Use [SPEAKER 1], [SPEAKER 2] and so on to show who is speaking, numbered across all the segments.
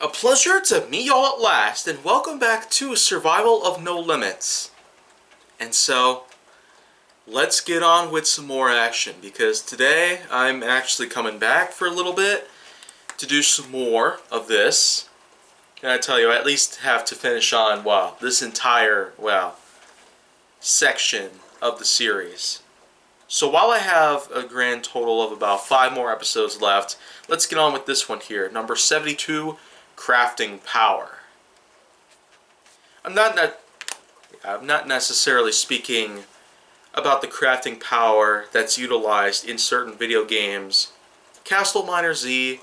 [SPEAKER 1] A pleasure to meet y'all at last, and welcome back to Survival of No Limits. And so, let's get on with some more action, because today I'm actually coming back for a little bit to do some more of this. And I tell you, I at least have to finish on, this entire, section of the series. So while I have a grand total of about 5 more episodes left, let's get on with this one here, number 72, Crafting Power. I'm not necessarily speaking about the crafting power that's utilized in certain video games. Castle Miner Z,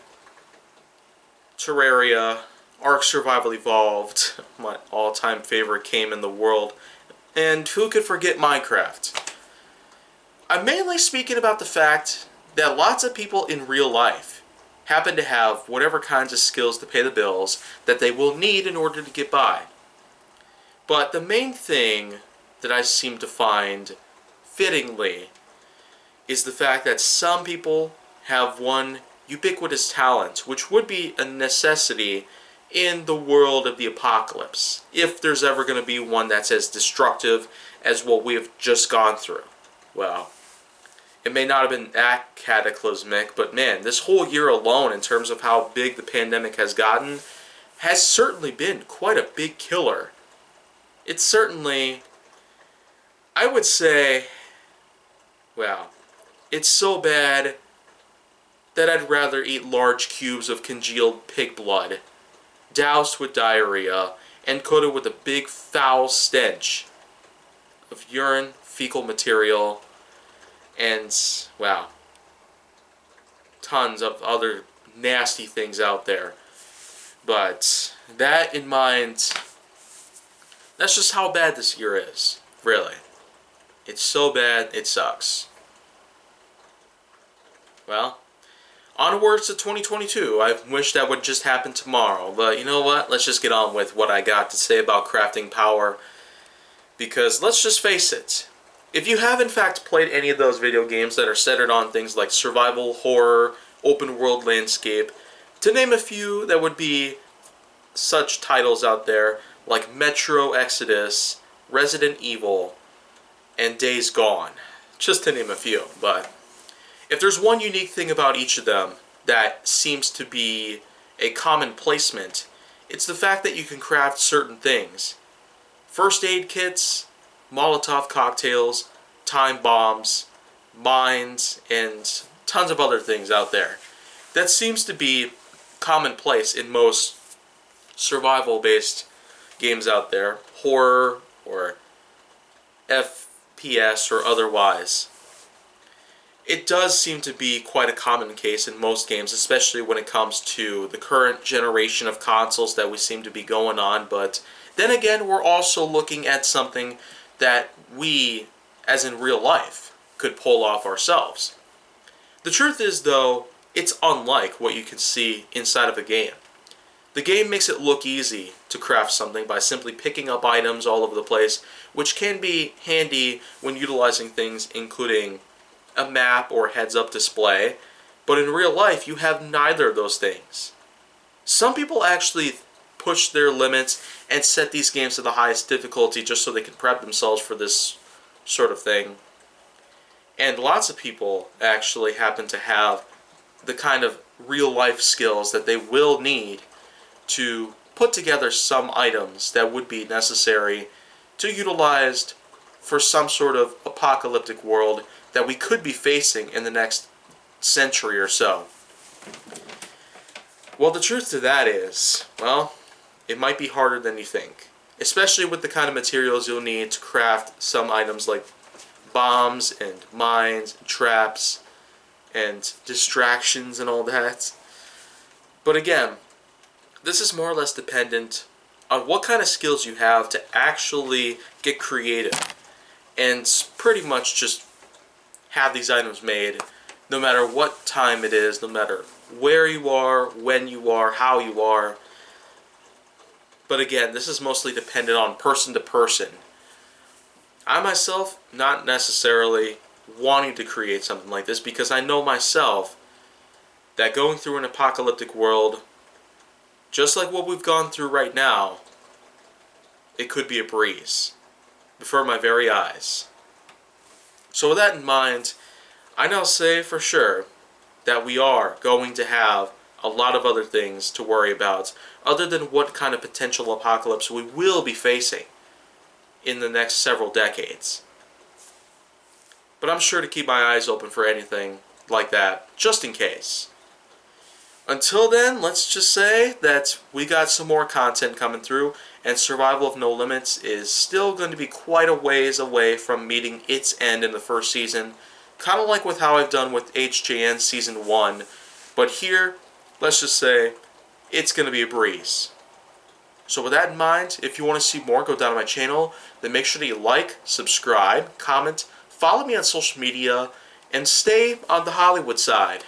[SPEAKER 1] Terraria, Ark Survival Evolved, my all-time favorite game in the world, and who could forget Minecraft. I'm mainly speaking about the fact that lots of people in real life happen to have whatever kinds of skills to pay the bills that they will need in order to get by. But the main thing that I seem to find fittingly is the fact that some people have one ubiquitous talent, which would be a necessity in the world of the apocalypse, if there's ever going to be one that's as destructive as what we have just gone through. Well, it may not have been that cataclysmic, but man, this whole year alone, in terms of how big the pandemic has gotten, has certainly been quite a big killer. It's certainly, I would say, it's so bad that I'd rather eat large cubes of congealed pig blood, doused with diarrhea, and coated with a big foul stench of urine, fecal material, and, tons of other nasty things out there. But that in mind, that's just how bad this year is, really. It's so bad, it sucks. Well, onwards to 2022. I wish that would just happen tomorrow, but you know what? Let's just get on with what I got to say about crafting power, because let's just face it. If you have in fact played any of those video games that are centered on things like survival, horror, open world landscape, to name a few that would be such titles out there like Metro Exodus, Resident Evil, and Days Gone, just to name a few. But if there's one unique thing about each of them that seems to be a common placement, it's the fact that you can craft certain things. First aid kits, Molotov cocktails, time bombs, mines, and tons of other things out there. That seems to be commonplace in most survival-based games out there, horror or FPS or otherwise. It does seem to be quite a common case in most games, especially when it comes to the current generation of consoles that we seem to be going on, but then again, we're also looking at something that we, as in real life, could pull off ourselves. The truth is, though, it's unlike what you can see inside of a game. The game makes it look easy to craft something by simply picking up items all over the place, which can be handy when utilizing things including a map or heads-up display, but in real life you have neither of those things. Some people actually push their limits and set these games to the highest difficulty just so they can prep themselves for this sort of thing. And lots of people actually happen to have the kind of real-life skills that they will need to put together some items that would be necessary to utilize for some sort of apocalyptic world that we could be facing in the next century or so. Well, the truth to that is, it might be harder than you think, especially with the kind of materials you'll need to craft some items like bombs and mines and traps and distractions and all that. But again, this is more or less dependent on what kind of skills you have to actually get creative and pretty much just have these items made no matter what time it is, no matter where you are, when you are, how you are. But again, this is mostly dependent on person to person. I myself, not necessarily wanting to create something like this, because I know myself that going through an apocalyptic world just like what we've gone through right now, it could be a breeze before my very eyes. So with that in mind, I now say for sure that we are going to have a lot of other things to worry about other than what kind of potential apocalypse we will be facing in the next several decades. But I'm sure to keep my eyes open for anything like that, just in case. Until then, let's just say that we got some more content coming through, and Survival of No Limits is still going to be quite a ways away from meeting its end in the first season, kind of like with how I've done with HJN Season 1, but here, let's just say, it's going to be a breeze. So with that in mind, if you want to see more, go down to my channel, then make sure that you like, subscribe, comment, follow me on social media, and stay on the Hollywood side.